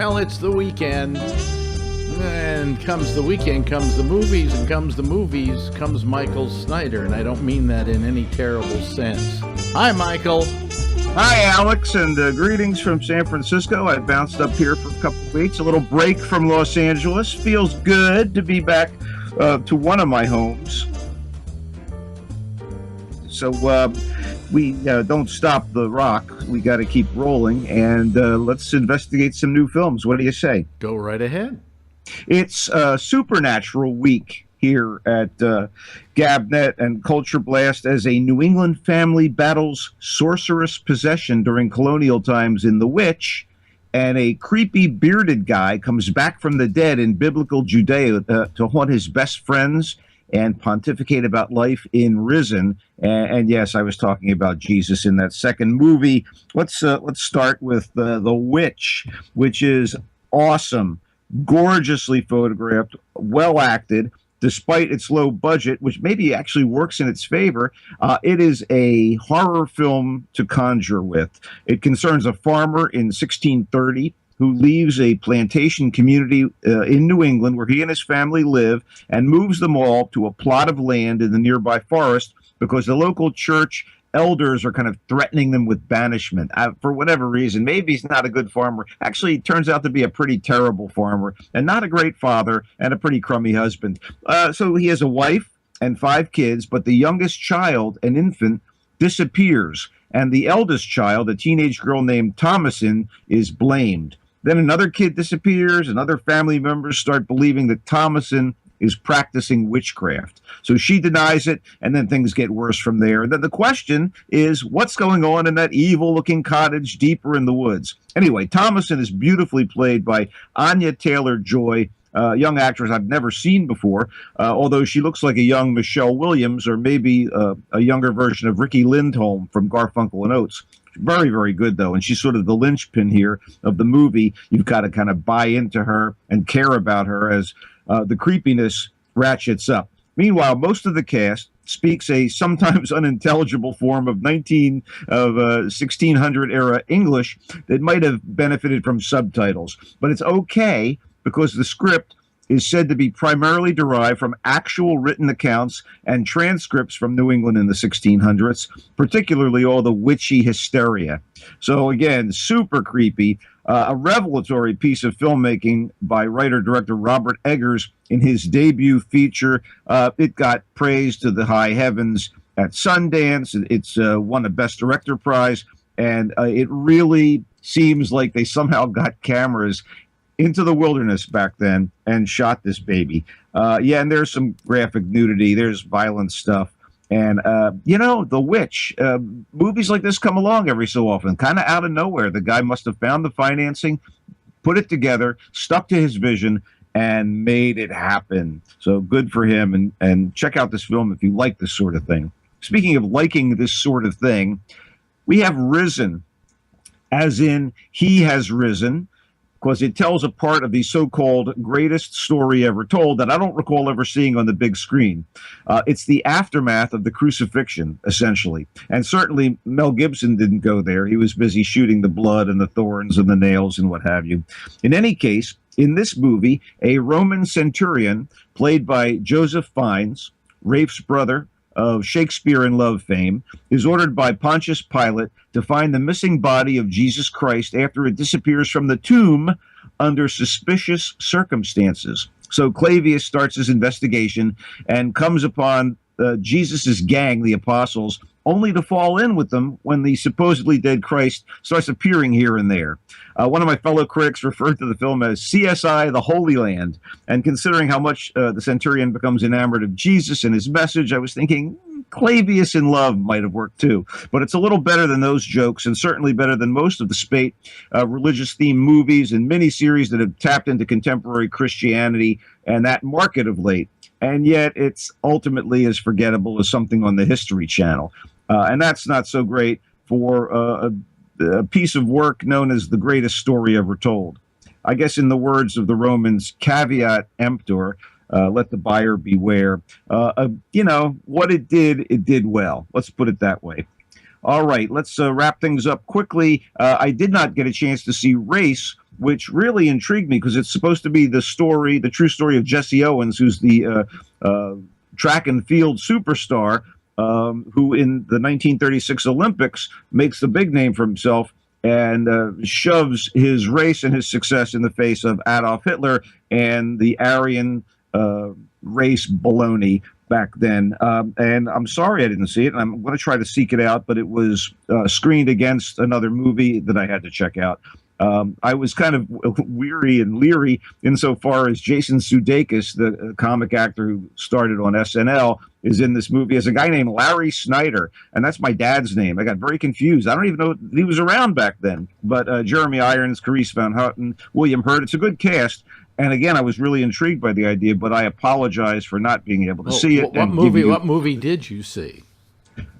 Well, it's the weekend. And comes the weekend, comes the movies, and comes the movies, comes Michael Snyder. And I don't mean that in any terrible sense. Hi, Michael. Hi, Alex, and greetings from San Francisco. I bounced up here for a couple of weeks, a little break from Los Angeles. Feels good to be back to one of my homes. So we don't stop the rock. We got to keep rolling, and let's investigate some new films. What do you say? Go right ahead. It's Supernatural Week here at GABNet and Culture Blast as a New England family battles sorceress possession during colonial times in The Witch, and a creepy bearded guy comes back from the dead in biblical Judea to haunt his best friends and pontificate about life in Risen. And yes, I was talking about Jesus in that second movie. Let's start with The Witch, which is awesome, gorgeously photographed, well acted. Despite its low budget, which maybe actually works in its favor, it is a horror film to conjure with. It concerns a farmer in 1630 who leaves a plantation community in New England where he and his family live and moves them all to a plot of land in the nearby forest because the local church elders are kind of threatening them with banishment for whatever reason. Maybe he's not a good farmer. Actually, he turns out to be a pretty terrible farmer and not a great father and a pretty crummy husband. So he has a wife and 5 kids, but the youngest child, an infant, disappears. And the eldest child, a teenage girl named Thomasin, is blamed. Then another kid disappears, and other family members start believing that Thomasin is practicing witchcraft. So she denies it, and then things get worse from there. And then the question is, what's going on in that evil-looking cottage deeper in the woods? Anyway, Thomasin is beautifully played by Anya Taylor-Joy, a young actress I've never seen before, although she looks like a young Michelle Williams or maybe a younger version of Ricky Lindholm from Garfunkel and Oates. Very, very good, though, and she's sort of the linchpin here of the movie. You've got to kind of buy into her and care about her as the creepiness ratchets up. Meanwhile, most of the cast speaks a sometimes unintelligible form of 1600 era English that might have benefited from subtitles. But it's okay because the script is said to be primarily derived from actual written accounts and transcripts from New England in the 1600s, particularly all the witchy hysteria. So again, super creepy. A revelatory piece of filmmaking by writer-director Robert Eggers in his debut feature. It got praise to the high heavens at Sundance. It's won a Best Director prize, and it really seems like they somehow got cameras into the wilderness back then and shot this baby. And there's some graphic nudity. There's violent stuff. And, The Witch, movies like this come along every so often, kind of out of nowhere. The guy must have found the financing, put it together, stuck to his vision, and made it happen. So good for him. And check out this film if you like this sort of thing. Speaking of liking this sort of thing, we have Risen, as in He Has Risen, because it tells a part of the so-called greatest story ever told that I don't recall ever seeing on the big screen. It's the aftermath of the crucifixion, essentially. And certainly Mel Gibson didn't go there. He was busy shooting the blood and the thorns and the nails and what have you. In any case, in this movie, a Roman centurion, played by Joseph Fiennes, Rafe's brother, of Shakespeare in Love fame, is ordered by Pontius Pilate to find the missing body of Jesus Christ after it disappears from the tomb under suspicious circumstances. So Clavius starts his investigation and comes upon Jesus's gang, the apostles, only to fall in with them when the supposedly dead Christ starts appearing here and there. One of my fellow critics referred to the film as CSI The Holy Land, and considering how much the centurion becomes enamored of Jesus and his message, I was thinking Clavius in Love might have worked too. But it's a little better than those jokes, and certainly better than most of the spate religious-themed movies and miniseries that have tapped into contemporary Christianity and that market of late. And yet it's ultimately as forgettable as something on the History Channel. And that's not so great for a piece of work known as the greatest story ever told. I guess in the words of the Romans, caveat emptor, let the buyer beware. What it did well. Let's put it that way. All right, let's wrap things up quickly. I did not get a chance to see Race, which really intrigued me because it's supposed to be the story, the true story of Jesse Owens, who's the track and field superstar, who in the 1936 Olympics makes the big name for himself and shoves his race and his success in the face of Adolf Hitler and the Aryan race baloney back then. And I'm sorry I didn't see it, and I'm going to try to seek it out, but it was screened against another movie that I had to check out. I was kind of weary and leery insofar as Jason Sudeikis, the comic actor who started on SNL, is in this movie as a guy named Larry Snyder, and that's my dad's name. I got very confused. I don't even know he was around back then. But Jeremy Irons, Carice Van Houten, William Hurt, it's a good cast. And again, I was really intrigued by the idea, but I apologize for not being able to see it. What movie did you see?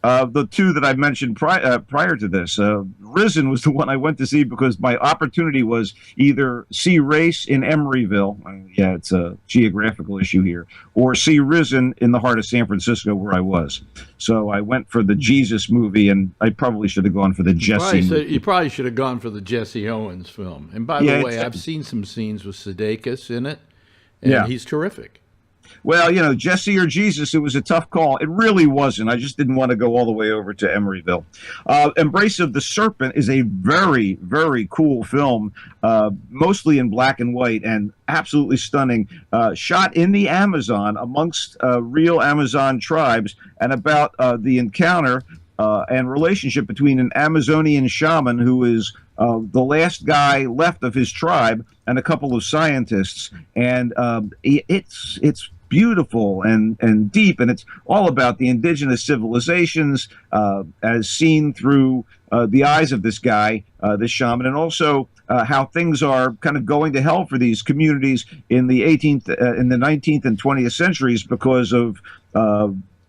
The two that I mentioned prior to this. Risen was the one I went to see because my opportunity was either see Race in Emeryville, yeah, it's a geographical issue here, or see Risen in the heart of San Francisco where I was. So I went for the Jesus movie, and I probably should have gone for the Jesse movie. You probably should have gone for the Jesse Owens film. And by the way, I've seen some scenes with Sudeikis in it, and he's terrific. Well, you know, Jesse or Jesus, it was a tough call. It really wasn't. I just didn't want to go all the way over to Emeryville. Embrace of the Serpent is a very, very cool film, mostly in black and white and absolutely stunning, shot in the Amazon amongst real Amazon tribes and about the encounter and relationship between an Amazonian shaman who is the last guy left of his tribe and a couple of scientists. And it's beautiful and deep, and it's all about the indigenous civilizations as seen through the eyes of this guy, this shaman, and also how things are kind of going to hell for these communities in the 19th and 20th centuries because of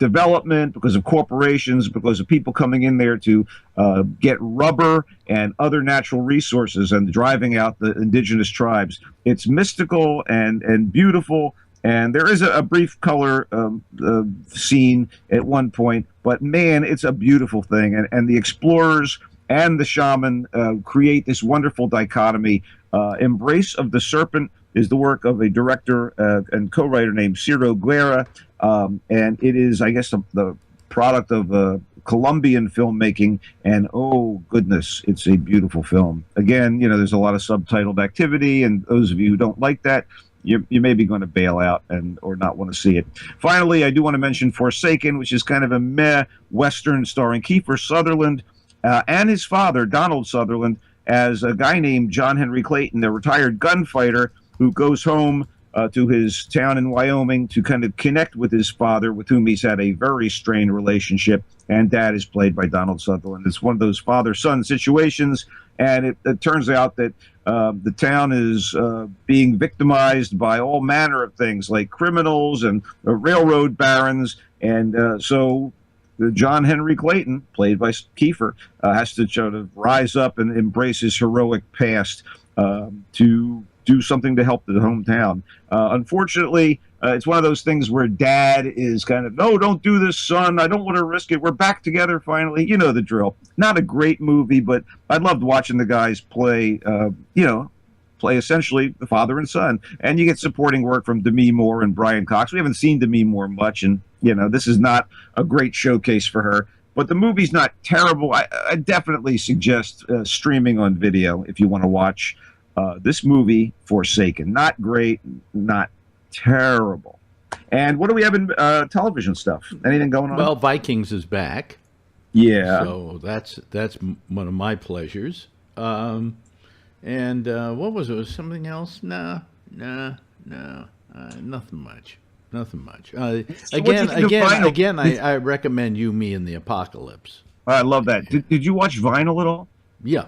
development, because of corporations, because of people coming in there to get rubber and other natural resources and driving out the indigenous tribes. It's mystical and beautiful. And there is a brief color scene at one point, but man, it's a beautiful thing. And the explorers and the shaman create this wonderful dichotomy. Embrace of the Serpent is the work of a director and co-writer named Ciro Guerra, and it is, I guess, the product of Colombian filmmaking. And oh goodness, it's a beautiful film. Again, you know, there's a lot of subtitled activity, and those of you who don't like that, you may be going to bail out or not want to see it. Finally, I do want to mention Forsaken, which is kind of a meh Western starring Kiefer Sutherland and his father, Donald Sutherland, as a guy named John Henry Clayton, a retired gunfighter who goes home to his town in Wyoming to kind of connect with his father, with whom he's had a very strained relationship. And Dad is played by Donald Sutherland. It's one of those father-son situations, and it turns out that the town is being victimized by all manner of things, like criminals and railroad barons. And so John Henry Clayton, played by Kiefer, has to sort of rise up and embrace his heroic past to do something to help the hometown. Unfortunately, it's one of those things where Dad is kind of, no, don't do this, son. I don't want to risk it. We're back together finally. You know the drill. Not a great movie, but I loved watching the guys play, play essentially the father and son. And you get supporting work from Demi Moore and Brian Cox. We haven't seen Demi Moore much, and, you know, this is not a great showcase for her. But the movie's not terrible. I definitely suggest streaming on video if you want to watch this movie, Forsaken. Not great, not terrible. And what do we have in television stuff? Anything going on? Well, Vikings is back. Yeah. So that's one of my pleasures. And what was it? Was something else? No, nothing much. Nothing much. Again, I recommend You, Me, and the Apocalypse. I love that. Did you watch Vinyl at all? Yeah.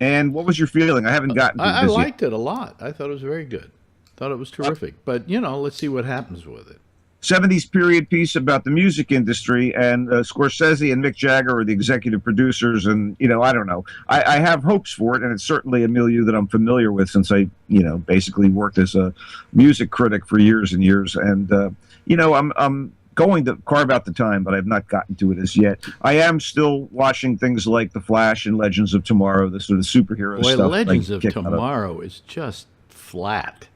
And what was your feeling? I haven't gotten to I liked it a lot. I thought it was very good. Thought it was terrific. But, you know, let's see what happens with it. 70s period piece about the music industry, and Scorsese and Mick Jagger are the executive producers, and, you know, I don't know. I have hopes for it, and it's certainly a milieu that I'm familiar with since I, you know, basically worked as a music critic for years and years. And, you know, I'm going to carve out the time, but I've not gotten to it as yet. I am still watching things like The Flash and Legends of Tomorrow, the sort of superhero Boy, stuff. Legends of Tomorrow is just flat.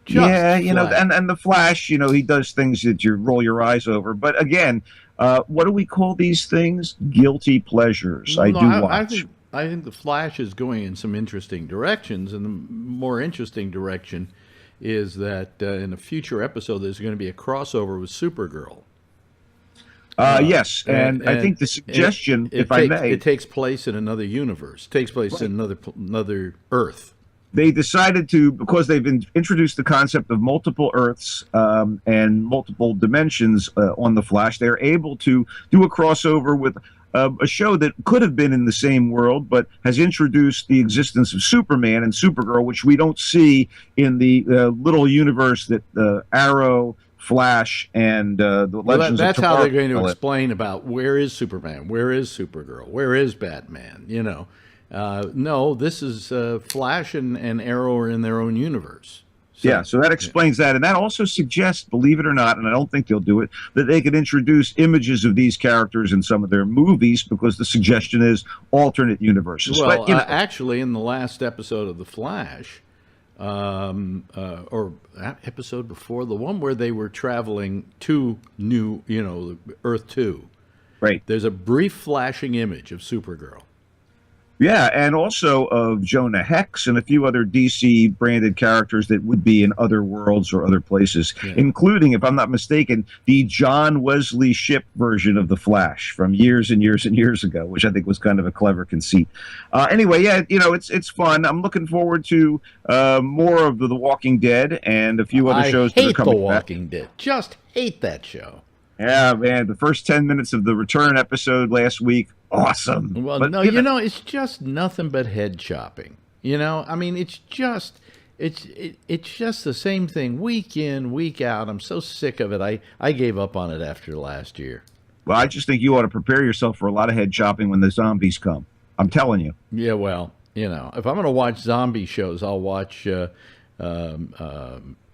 Yeah, and The Flash, he does things that you roll your eyes over. But again, what do we call these things? Guilty pleasures. I do watch. I think The Flash is going in some interesting directions, and the more interesting direction is that in a future episode there's going to be a crossover with Supergirl. Yes, and I think the suggestion, I may, it takes place in another universe. It takes place in another Earth. They decided to, because they've introduced the concept of multiple Earths and multiple dimensions on The Flash, they're able to do a crossover with a show that could have been in the same world, but has introduced the existence of Superman and Supergirl, which we don't see in the little universe that Arrow, Flash, and the Legends that's of how Tomorrow. they're going to explain about where is Superman, where is Supergirl, where is Batman, No, this is Flash and Arrow are in their own universe. So that explains that. And that also suggests, believe it or not, and I don't think they'll do it, that they could introduce images of these characters in some of their movies, because the suggestion is alternate universes. Well, but, actually, in the last episode of The Flash, or that episode before, the one where they were traveling to Earth 2, right? There's a brief flashing image of Supergirl. Yeah, and also of Jonah Hex and a few other DC branded characters that would be in other worlds or other places, including, if I'm not mistaken, the John Wesley Shipp version of The Flash from years and years and years ago, which I think was kind of a clever conceit. Anyway, it's fun. I'm looking forward to more of The Walking Dead and a few other shows that are coming back. The Walking Dead. Just hate that show. Yeah, man. The first 10 minutes of the return episode last week, awesome. Well, but, no, it's just nothing but head chopping. I mean, it's just the same thing week in, week out. I'm so sick of it. I gave up on it after last year. Well, I just think you ought to prepare yourself for a lot of head chopping when the zombies come. I'm telling you. Yeah, well, if I'm going to watch zombie shows, I'll watch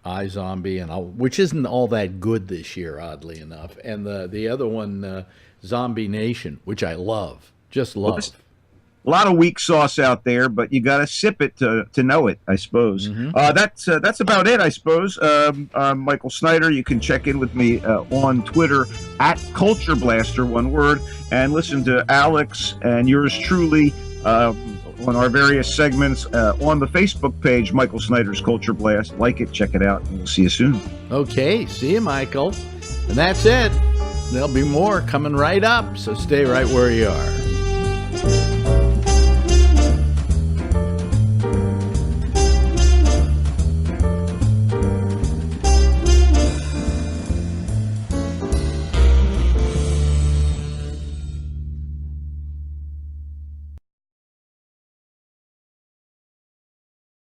iZombie, which isn't all that good this year, oddly enough, and the other one, Zombie Nation, which I love, just love. A lot of weak sauce out there, but you got to sip it to know it, I suppose. Mm-hmm. That's about it, I suppose. I'm Michael Snyder. You can check in with me on Twitter at Culture Blaster, one word, and listen to Alex and yours truly on our various segments on the Facebook page, Michael Snyder's Culture Blast. Like it, check it out, and we'll see you soon. Okay, see you, Michael. And that's it. There'll be more coming right up, so stay right where you are.